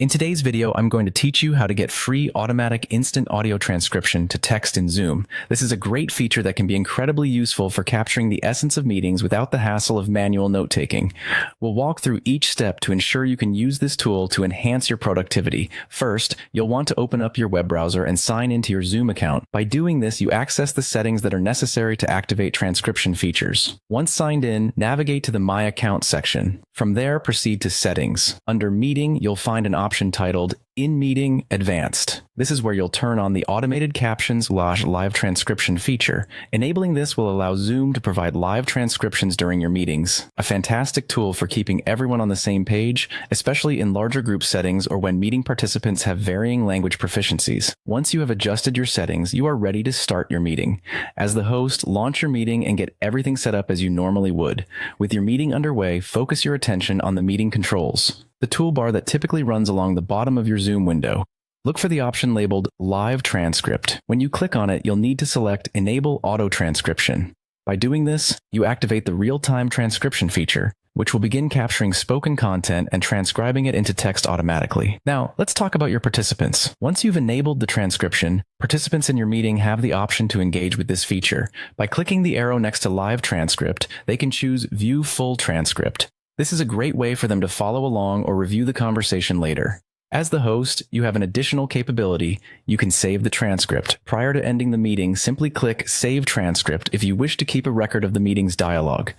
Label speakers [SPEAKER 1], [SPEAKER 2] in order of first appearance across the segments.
[SPEAKER 1] In today's video, I'm going to teach you how to get free automatic instant audio transcription to text in Zoom. This is a great feature that can be incredibly useful for capturing the essence of meetings without the hassle of manual note-taking. We'll walk through each step to ensure you can use this tool to enhance your productivity. First, you'll want to open up your web browser and sign into your Zoom account. By doing this, you access the settings that are necessary to activate transcription features. Once signed in, navigate to the My Account section. From there, proceed to Settings. Under Meeting, you'll find an option titled In Meeting Advanced. This is where you'll turn on the automated captions / live transcription feature. Enabling this will allow Zoom to provide live transcriptions during your meetings. A fantastic tool for keeping everyone on the same page, especially in larger group settings or when meeting participants have varying language proficiencies. Once you have adjusted your settings, you are ready to start your meeting. As the host, launch your meeting and get everything set up as you normally would. With your meeting underway, focus your attention on the meeting controls, the toolbar that typically runs along the bottom of your Zoom window. Look for the option labeled Live Transcript. When you click on it, you'll need to select Enable Auto Transcription. By doing this, you activate the real-time transcription feature, which will begin capturing spoken content and transcribing it into text automatically. Now, let's talk about your participants. Once you've enabled the transcription, participants in your meeting have the option to engage with this feature. By clicking the arrow next to Live Transcript, they can choose View Full Transcript. This is a great way for them to follow along or review the conversation later. As the host, you have an additional capability. You can save the transcript. Prior to ending the meeting, simply click Save Transcript if you wish to keep a record of the meeting's dialogue.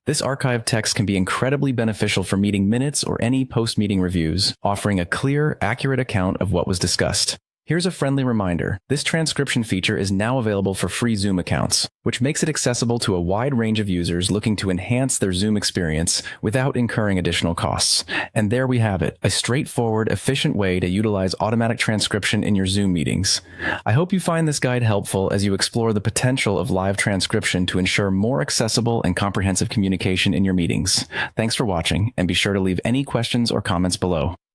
[SPEAKER 1] This archived text can be incredibly beneficial for meeting minutes or any post-meeting reviews, offering a clear, accurate account of what was discussed. Here's a friendly reminder. This transcription feature is now available for free Zoom accounts, which makes it accessible to a wide range of users looking to enhance their Zoom experience without incurring additional costs. And there we have it, a straightforward, efficient way to utilize automatic transcription in your Zoom meetings. I hope you find this guide helpful as you explore the potential of live transcription to ensure more accessible and comprehensive communication in your meetings. Thanks for watching, and be sure to leave any questions or comments below.